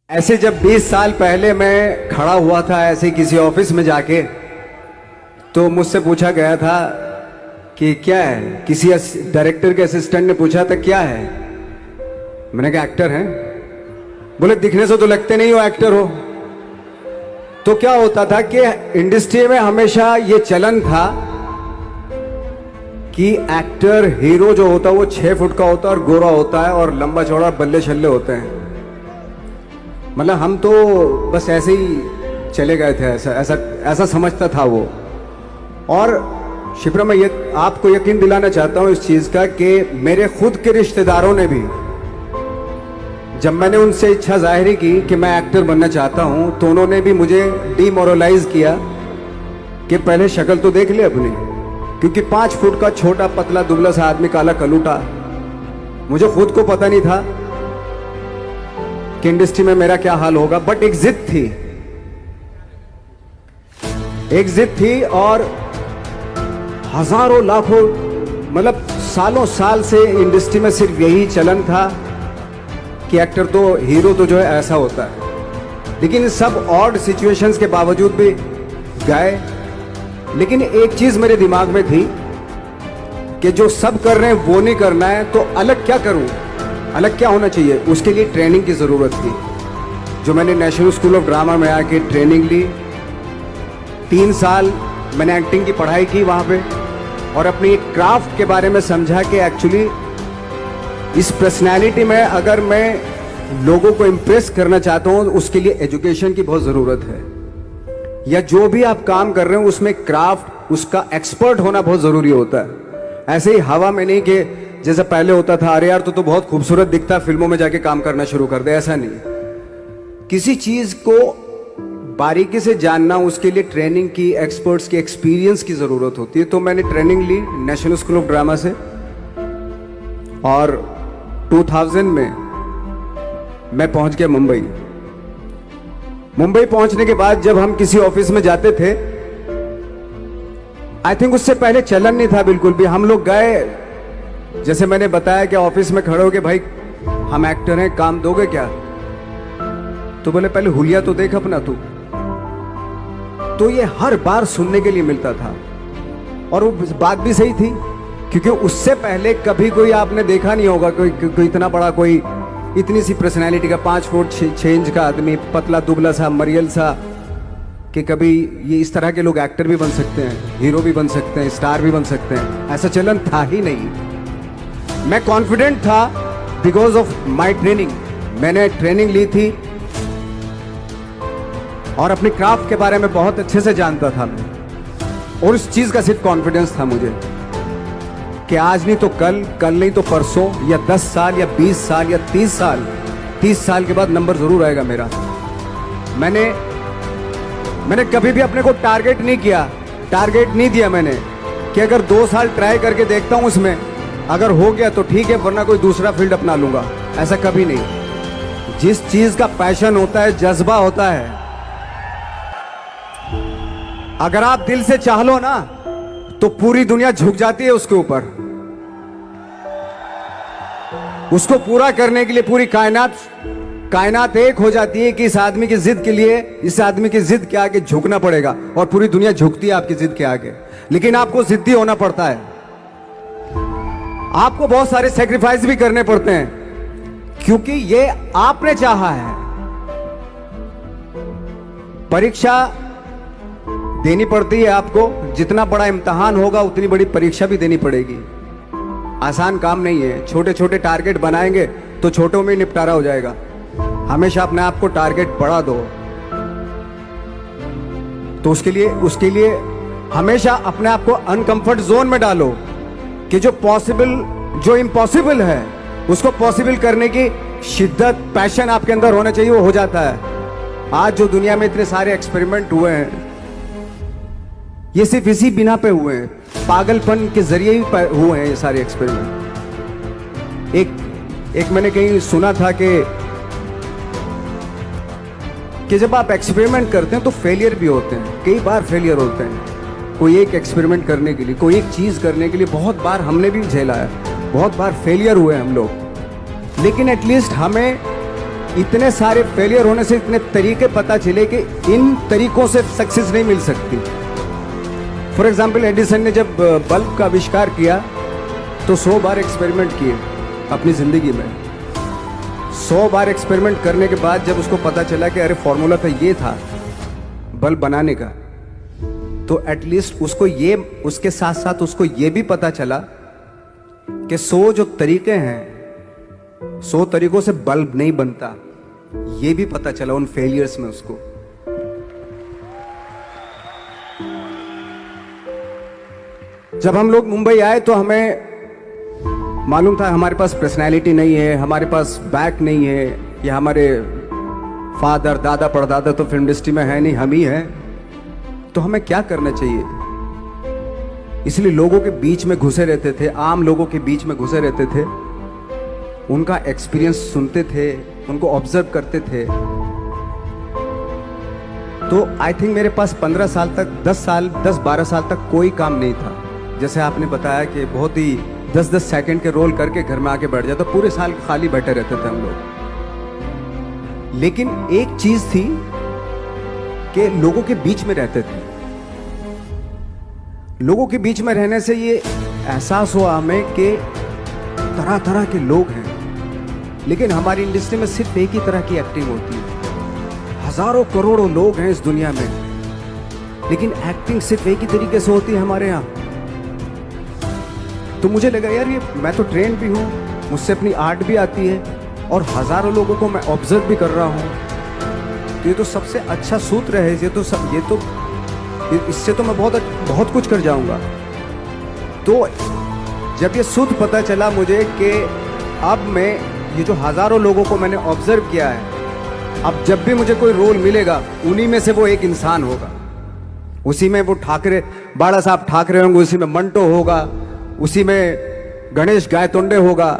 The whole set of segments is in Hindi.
ऐसे जब 20 साल पहले मैं खड़ा हुआ था ऐसे किसी ऑफिस में जाके, तो मुझसे पूछा गया था कि क्या है। किसी डायरेक्टर के असिस्टेंट ने पूछा था क्या है। मैंने कहा एक्टर हैं। बोले दिखने से तो लगते नहीं हो एक्टर हो। तो क्या होता था कि इंडस्ट्री में हमेशा ये चलन था कि एक्टर हीरो जो होता है वो 6 फुट का होता है और गोरा होता है और लंबा चौड़ा बल्ले छल्ले होते हैं। मतलब हम तो बस ऐसे ही चले गए थे, ऐसा ऐसा ऐसा समझता था वो। और शिप्रा, मैं ये आपको यकीन दिलाना चाहता हूं इस चीज का कि मेरे खुद के रिश्तेदारों ने भी, जब मैंने उनसे इच्छा जाहिर की कि मैं एक्टर बनना चाहता हूं, तो उन्होंने भी मुझे डीमोरलाइज किया कि पहले शक्ल तो देख ले अपनी, क्योंकि 5 फुट का छोटा पतला दुबला सा आदमी, काला कलूटा। मुझे खुद को पता नहीं था कि इंडस्ट्री में मेरा क्या हाल होगा, बट एक जिद थी और हजारों लाखों मतलब सालों साल से इंडस्ट्री में सिर्फ यही चलन था कि एक्टर तो, हीरो तो जो है ऐसा होता है। लेकिन सब ऑड सिचुएशंस के बावजूद भी गए। लेकिन एक चीज मेरे दिमाग में थी कि जो सब कर रहे हैं वो नहीं करना है, तो अलग क्या करूं, अलग क्या होना चाहिए। उसके लिए ट्रेनिंग की ज़रूरत थी, जो मैंने नेशनल स्कूल ऑफ ड्रामा में आके ट्रेनिंग ली। 3 साल मैंने एक्टिंग की पढ़ाई की वहाँ पे, और अपनी एक क्राफ्ट के बारे में समझा कि एक्चुअली इस पर्सनैलिटी में अगर मैं लोगों को इम्प्रेस करना चाहता हूँ, उसके लिए एजुकेशन की बहुत ज़रूरत है। या जो भी आप काम कर रहे हो उसमें क्राफ्ट, उसका एक्सपर्ट होना बहुत ज़रूरी होता है। ऐसे ही हवा में नहीं कि जैसे पहले होता था, अरे यार तो बहुत खूबसूरत दिखता, फिल्मों में जाके काम करना शुरू कर दे। ऐसा नहीं, किसी चीज को बारीकी से जानना, उसके लिए ट्रेनिंग की, एक्सपर्ट्स की, एक्सपीरियंस की जरूरत होती है। तो मैंने ट्रेनिंग ली नेशनल स्कूल ऑफ ड्रामा से, और 2000 में मैं पहुंच गया मुंबई। मुंबई पहुंचने के बाद जब हम किसी ऑफिस में जाते थे, आई थिंक उससे पहले चलन नहीं था बिल्कुल भी। हम लोग गए, जैसे मैंने बताया कि ऑफिस में खड़े हो के, भाई हम एक्टर हैं, काम दोगे क्या। तो बोले पहले हुलिया तो देख अपना तू। तो ये हर बार सुनने के लिए मिलता था, और वो बात भी सही थी, क्योंकि उससे पहले कभी कोई आपने देखा नहीं होगा कोई इतना बड़ा, कोई इतनी सी पर्सनैलिटी का 5 फुट 6 इंच का आदमी, पतला दुबला सा मरियल सा, कि कभी ये इस तरह के लोग एक्टर भी बन सकते हैं, हीरो भी बन सकते हैं, स्टार भी बन सकते हैं। ऐसा चलन था ही नहीं। मैं कॉन्फिडेंट था बिकॉज ऑफ माई ट्रेनिंग। मैंने ट्रेनिंग ली थी और अपनी क्राफ्ट के बारे में बहुत अच्छे से जानता था मैं, और उस चीज का सिर्फ कॉन्फिडेंस था मुझे कि आज नहीं तो कल, कल नहीं तो परसों, या 10 साल या 20 साल या 30 साल के बाद नंबर जरूर आएगा मेरा। मैंने कभी भी अपने को टारगेट नहीं किया, टारगेट नहीं दिया मैंने कि अगर 2 साल ट्राई करके देखता हूं, उसमें अगर हो गया तो ठीक है, वरना कोई दूसरा फील्ड अपना लूंगा। ऐसा कभी नहीं। जिस चीज का पैशन होता है, जज्बा होता है, अगर आप दिल से चाह लो ना, तो पूरी दुनिया झुक जाती है उसके ऊपर। उसको पूरा करने के लिए पूरी कायनात एक हो जाती है कि इस आदमी की जिद के लिए, इस आदमी की जिद के आगे झुकना पड़ेगा, और पूरी दुनिया झुकती है आपकी जिद के आगे। लेकिन आपको जिद्दी होना पड़ता है, आपको बहुत सारे सेक्रीफाइस भी करने पड़ते हैं, क्योंकि ये आपने चाहा है। परीक्षा देनी पड़ती है आपको, जितना बड़ा इम्तिहान होगा उतनी बड़ी परीक्षा भी देनी पड़ेगी। आसान काम नहीं है। छोटे छोटे टारगेट बनाएंगे तो छोटों में निपटारा हो जाएगा। हमेशा अपने आप को टारगेट बढ़ा दो। तो उसके लिए हमेशा अपने आप को अनकंफर्ट जोन में डालो, कि जो इम्पॉसिबल है उसको पॉसिबल करने की शिद्दत, पैशन आपके अंदर होना चाहिए, वो हो जाता है। आज जो दुनिया में इतने सारे एक्सपेरिमेंट हुए हैं, ये सिर्फ इसी बिना पे हुए हैं, पागलपन के जरिए ही हुए हैं ये सारे एक्सपेरिमेंट। एक मैंने कहीं सुना था कि जब आप एक्सपेरिमेंट करते हैं तो फेलियर भी होते हैं, कई बार फेलियर होते हैं। कोई एक एक्सपेरिमेंट करने के लिए, कोई एक चीज करने के लिए बहुत बार हमने भी झेला है, बहुत बार फेलियर हुए हम लोग। लेकिन एटलीस्ट हमें इतने सारे फेलियर होने से इतने तरीके पता चले कि इन तरीकों से सक्सेस नहीं मिल सकती। फॉर एग्जाम्पल, एडिसन ने जब बल्ब का आविष्कार किया तो 100 बार एक्सपेरिमेंट किए अपनी ज़िंदगी में। 100 बार एक्सपेरिमेंट करने के बाद जब उसको पता चला कि अरे फॉर्मूला तो ये था बल्ब बनाने का, तो एटलीस्ट उसको ये, उसके साथ साथ उसको ये भी पता चला कि 100 जो तरीके हैं, 100 तरीकों से बल्ब नहीं बनता, ये भी पता चला उन फेलियर्स में उसको। जब हम लोग मुंबई आए तो हमें मालूम था हमारे पास पर्सनैलिटी नहीं है, हमारे पास बैक नहीं है, या हमारे फादर दादा परदादा तो फिल्म इंडस्ट्री में है नहीं, हम ही हैं, तो हमें क्या करना चाहिए। इसलिए लोगों के बीच में घुसे रहते थे, आम लोगों के बीच में घुसे रहते थे, उनका एक्सपीरियंस सुनते थे, उनको ऑब्जर्व करते थे। तो आई थिंक मेरे पास 15 साल तक, 10-12 साल तक कोई काम नहीं था। जैसे आपने बताया कि बहुत ही 10-10 सेकंड के रोल करके घर में आके बैठ जाता, पूरे साल खाली बैठे रहते थे हम लोग। लेकिन एक चीज थी कि लोगों के बीच में रहते थे। लोगों के बीच में रहने से ये एहसास हुआ हमें कि तरह तरह के लोग हैं, लेकिन हमारी इंडस्ट्री में सिर्फ एक ही तरह की एक्टिंग होती है। हजारों करोड़ों लोग हैं इस दुनिया में, लेकिन एक्टिंग सिर्फ एक ही तरीके से होती है हमारे यहाँ। तो मुझे लगा यार, ये मैं तो ट्रेन भी हूँ, मुझसे अपनी आर्ट भी आती है, और हजारों लोगों को मैं ऑब्जर्व भी कर रहा हूँ, तो ये तो सबसे अच्छा सूत्र है। इससे तो मैं बहुत कुछ कर जाऊंगा। तो जब ये सूत्र पता चला मुझे कि अब मैं ये जो हजारों लोगों को मैंने ऑब्जर्व किया है, अब जब भी मुझे कोई रोल मिलेगा उन्हीं में से वो एक इंसान होगा। उसी में वो ठाकरे, बाड़ा साहब ठाकरे होंगे, उसी में मंटो होगा, उसी में गणेश गायतोंडे होगा,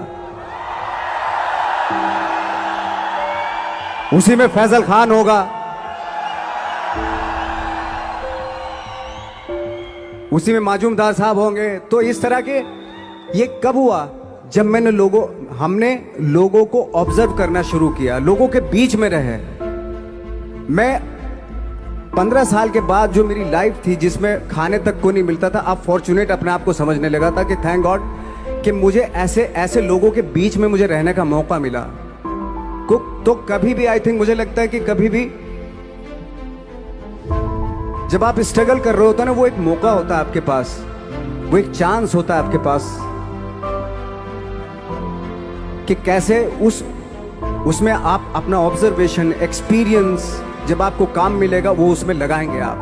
उसी में फैजल खान होगा, उसी में माजूमदार साहब होंगे। तो इस तरह के, ये कब हुआ? जब हमने लोगों को ऑब्जर्व करना शुरू किया, लोगों के बीच में रहे। मैं 15 साल के बाद जो मेरी लाइफ थी, जिसमें खाने तक को नहीं मिलता था, अब फॉर्चुनेट अपने आप को समझने लगा था कि थैंक गॉड कि मुझे ऐसे लोगों के बीच में मुझे रहने का मौका मिला। तो कभी भी, आई थिंक मुझे लगता है कि कभी भी जब आप स्ट्रगल कर रहे होते हो ना, वो एक मौका होता है आपके पास, वो एक चांस होता है आपके पास कि कैसे उसमें आप अपना ऑब्जर्वेशन, एक्सपीरियंस, जब आपको काम मिलेगा वो उसमें लगाएंगे आप।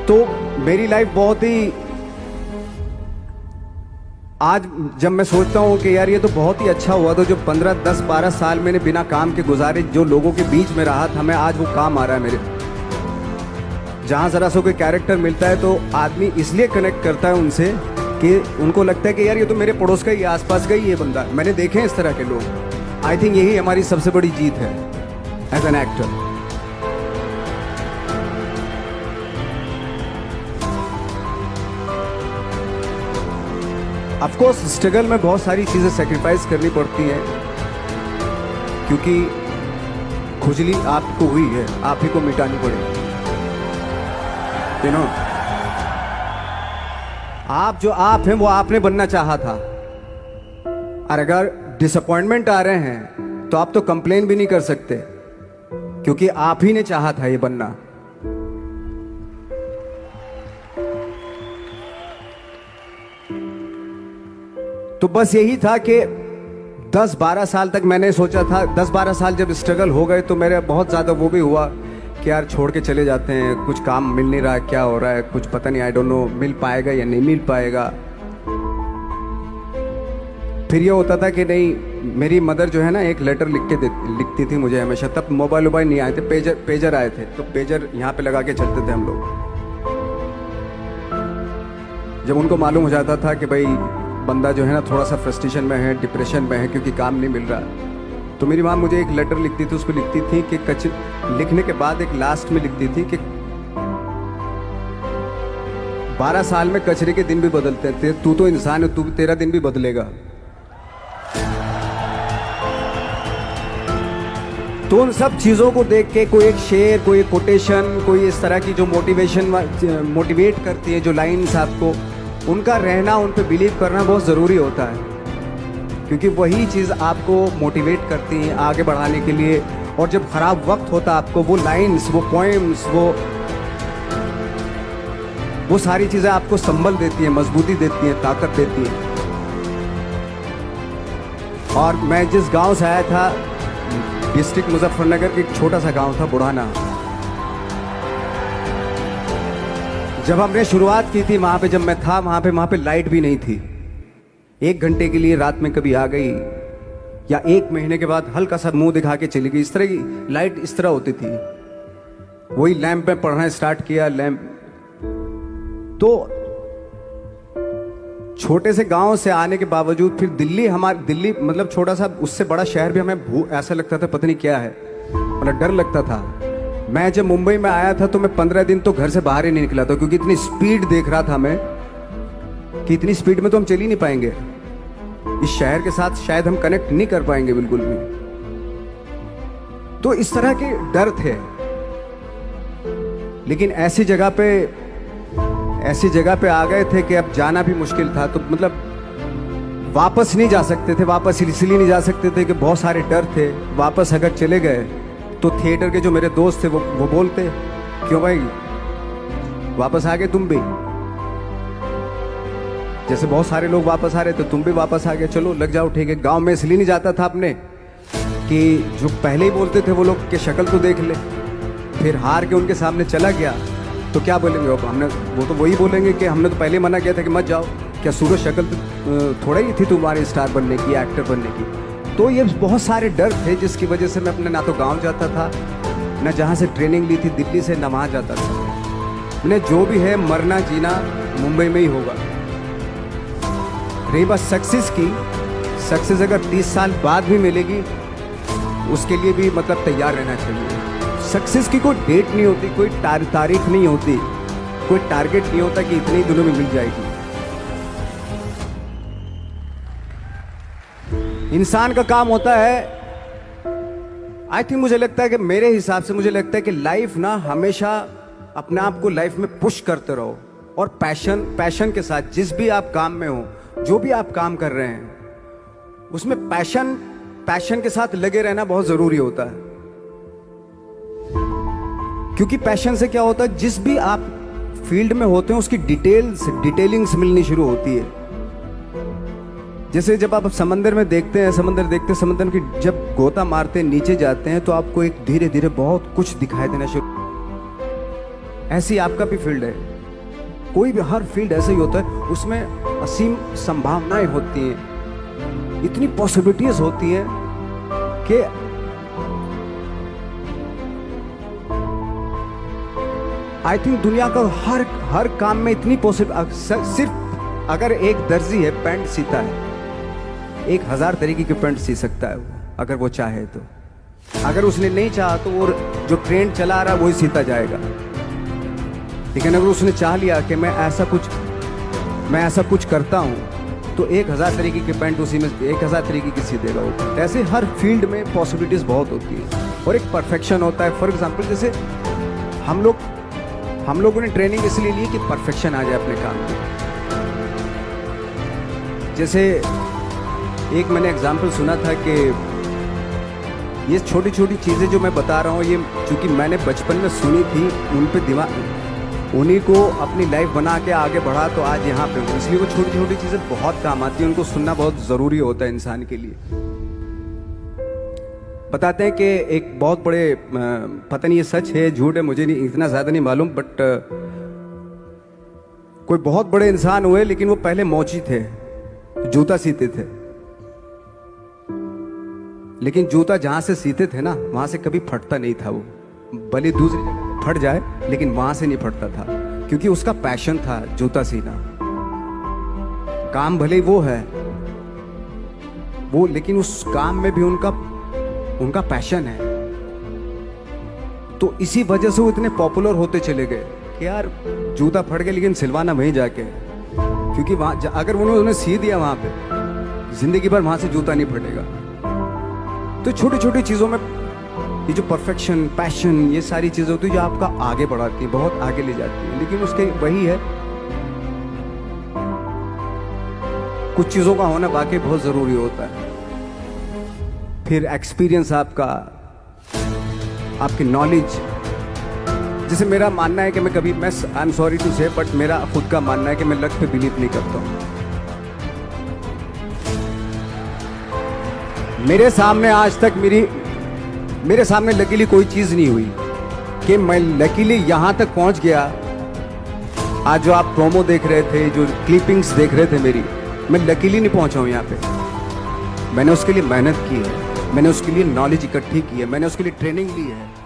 तो मेरी लाइफ बहुत ही, आज जब मैं सोचता हूँ कि यार ये तो बहुत ही अच्छा हुआ, तो जो 15, 10, 12 साल मैंने बिना काम के गुजारे, जो लोगों के बीच में रहा था मैं, आज वो काम आ रहा है मेरे। जहाँ जरा सा कोई कैरेक्टर मिलता है तो आदमी इसलिए कनेक्ट करता है उनसे कि उनको लगता है कि यार ये तो मेरे पड़ोस का ही, आसपास का ही ये बंदा। मैंने देखे हैं इस तरह के लोग। आई थिंक यही हमारी सबसे बड़ी जीत है as an actor. Of course struggle में बहुत सारी चीजें सेक्रीफाइस करनी पड़ती हैं, क्योंकि खुजली आपको हुई है, आप ही को मिटानी पड़ेगी। आप जो आप हैं वो आपने बनना चाहा था, और अगर डिसअपॉइंटमेंट आ रहे हैं तो आप तो कंप्लेन भी नहीं कर सकते, क्योंकि आप ही ने चाहा था ये बनना। तो बस यही था कि 10-12 साल तक मैंने सोचा था, 10-12 साल जब स्ट्रगल हो गए तो मेरे बहुत ज़्यादा वो भी हुआ कि यार छोड़ के चले जाते हैं, कुछ काम मिल नहीं रहा है, क्या हो रहा है कुछ पता नहीं, आई डोंट नो मिल पाएगा या नहीं मिल पाएगा। फिर ये होता था कि नहीं, मेरी मदर जो है ना एक लेटर लिखती थी मुझे हमेशा। तब मोबाइल नहीं आए थे, पेजर आए थे, तो पेजर यहाँ पे लगा के चलते थे हम लोग। जब उनको मालूम हो जाता था कि भाई बंदा जो है ना थोड़ा सा फ्रस्ट्रेशन में है, डिप्रेशन में है, क्योंकि काम नहीं मिल रहा, तो मेरी माँ मुझे एक लेटर लिखती थी। उसको लिखती थी कि लिखने के बाद एक लास्ट में लिखती थी कि 12 साल में कचरे के दिन भी बदलते थे, तू तो इंसान है, तू तेरा दिन भी बदलेगा। तो उन सब चीज़ों को देख के कोई एक शेर, कोई एक कोटेशन, कोई इस तरह की जो मोटिवेट करती है, जो लाइन्स आपको, उनका रहना, उन पे बिलीव करना बहुत ज़रूरी होता है, क्योंकि वही चीज़ आपको मोटिवेट करती हैं आगे बढ़ाने के लिए। और जब ख़राब वक्त होता है आपको वो लाइन्स, वो पोएम्स, वो सारी चीज़ें आपको संबल देती हैं, मजबूती देती हैं, ताकत देती हैं। और मैं जिस गांव से आया था, डिस्ट्रिक्ट मुजफ्फरनगर के एक छोटा सा गांव था बुढ़ाना, जब हमने शुरुआत की थी वहाँ पे, जब मैं था वहाँ पे लाइट भी नहीं थी। 1 घंटे के लिए रात में कभी आ गई, या 1 महीने के बाद हल्का सा मुंह दिखा के चली गई। इस तरह की लाइट इस तरह होती थी। वही लैंप में पढ़ना स्टार्ट किया, लैंप। तो छोटे से गांव से आने के बावजूद फिर दिल्ली मतलब छोटा सा, उससे बड़ा शहर भी हमें ऐसा लगता था पता नहीं क्या है, मतलब डर लगता था। मैं जब मुंबई में आया था तो मैं 15 दिन तो घर से बाहर ही नहीं निकला था, क्योंकि इतनी स्पीड देख रहा था मैं कि इतनी स्पीड में तो हम चल ही नहीं पाएंगे, इस शहर के साथ शायद हम कनेक्ट नहीं कर पाएंगे बिल्कुल भी। तो इस तरह के डर थे। लेकिन ऐसी जगह पे आ गए थे कि अब जाना भी मुश्किल था। तो मतलब वापस नहीं जा सकते थे, वापस इसलिए नहीं जा सकते थे कि बहुत सारे डर थे। वापस अगर चले गए तो थिएटर के जो मेरे दोस्त थे वो बोलते, क्यों भाई वापस आ गए तुम भी, जैसे बहुत सारे लोग वापस आ रहे थे तुम भी वापस आ गए, चलो लग जाओ ठीक है। गांव में इसलिए नहीं जाता था अपने कि जो पहले ही बोलते थे वो लोग के शक्ल तो देख ले, फिर हार के उनके सामने चला गया तो क्या बोलेंगे वो तो वही बोलेंगे कि हमने तो पहले मना किया था कि मत जाओ, क्या सूरज शक्ल थोड़ा ही थी तुम्हारी स्टार बनने की, एक्टर बनने की। तो ये बहुत सारे डर थे जिसकी वजह से मैं अपने ना तो गांव जाता था, ना जहाँ से ट्रेनिंग ली थी दिल्ली से, ना वहाँ जाता था। मैंने जो भी है मरना जीना मुंबई में ही होगा। रही बात सक्सेस की, सक्सेस अगर 30 साल बाद भी मिलेगी उसके लिए भी मतलब तैयार रहना चाहिए। सक्सेस की कोई डेट नहीं होती, कोई तारीख नहीं होती, कोई टारगेट नहीं होता कि इतने ही दिनों में मिल जाएगी। इंसान का काम होता है, आई थिंक मुझे लगता है कि मेरे हिसाब से मुझे लगता है कि लाइफ ना हमेशा अपने आप को लाइफ में पुश करते रहो, और पैशन के साथ जिस भी आप काम में हो, जो भी आप काम कर रहे हैं उसमें पैशन के साथ लगे रहना बहुत जरूरी होता है। क्योंकि पैशन से क्या होता है, जिस भी आप फील्ड में होते हैं उसकी डिटेलिंग्स मिलनी शुरू होती है। जैसे जब आप समंदर में देखते हैं, समंदर की जब गोता मारते हैं, नीचे जाते हैं तो आपको एक धीरे धीरे बहुत कुछ दिखाई देना शुरू। ऐसी आपका भी फील्ड है, कोई भी हर फील्ड ऐसा ही होता है, उसमें असीम संभावनाएं होती हैं, इतनी पॉसिबिलिटीज होती हैं कि आई थिंक दुनिया का हर काम में इतनी सिर्फ अगर एक दर्जी है पैंट सीता है, 1000 तरीके की पैंट सी सकता है वो, अगर वो चाहे तो। अगर उसने नहीं चाहा तो वो जो ट्रेंड चला रहा है वही सीता जाएगा। लेकिन अगर उसने चाह लिया कि मैं ऐसा कुछ करता हूँ तो 1000 तरीके की पैंट उसी में 1000 तरीके की सी देगा वो। ऐसे हर फील्ड में पॉसिबिलिटीज बहुत होती है और एक परफेक्शन होता है। फॉर एग्जाम्पल जैसे हम लोगों ने ट्रेनिंग इसलिए ली कि परफेक्शन आ जाए अपने काम में। जैसे एक मैंने एग्जाम्पल सुना था कि ये छोटी छोटी चीज़ें जो मैं बता रहा हूँ, ये चूँकि मैंने बचपन में सुनी थी, उन पे दिमाग, उन्हीं को अपनी लाइफ बना के आगे बढ़ा तो आज यहाँ पे हूँ। इसलिए वो छोटी छोटी चीज़ें बहुत काम आती हैं, उनको सुनना बहुत ज़रूरी होता है इंसान के लिए। बताते हैं कि एक बहुत बड़े, पता नहीं ये सच है झूठ है, मुझे नहीं इतना ज़्यादा नहीं मालूम, बट कोई बहुत बड़े इंसान हुए, लेकिन वो पहले मौची थे, जूता सीते थे। लेकिन जूता जहां से सीते थे ना, वहां से कभी फटता नहीं था वो, भले दूसरी जगह फट जाए लेकिन वहां से नहीं फटता था, क्योंकि उसका पैशन था जूता सीना। काम भले वो है वो, लेकिन उस काम में भी उनका पैशन है। तो इसी वजह से वो इतने पॉपुलर होते चले गए कि यार जूता फट गया लेकिन सिलवाना वहीं जाके, क्योंकि वहां अगर उन्होंने सी दिया वहां पे, जिंदगी भर वहां से जूता नहीं फटेगा। तो छोटी छोटी चीजों में ये जो परफेक्शन, पैशन, ये सारी चीज़ें होती है जो आपका आगे बढ़ाती है, बहुत आगे ले जाती है। लेकिन उसके वही है, कुछ चीज़ों का होना वाकई बहुत ज़रूरी होता है। फिर एक्सपीरियंस आपका, आपकी नॉलेज। जैसे मेरा मानना है कि मैं कभी, मैं आई एम सॉरी टू से, बट मेरा खुद का मानना है कि मैं लक पे बिलीव नहीं करता हूँ। मेरे सामने आज तक मेरे सामने लकीली कोई चीज़ नहीं हुई कि मैं लकीली यहाँ तक पहुँच गया। आज जो आप प्रोमो देख रहे थे, जो क्लिपिंग्स देख रहे थे मेरी, मैं लकीली नहीं पहुँचा हूँ यहाँ पे। मैंने उसके लिए मेहनत की है, मैंने उसके लिए नॉलेज इकट्ठी की है, मैंने उसके लिए ट्रेनिंग ली है।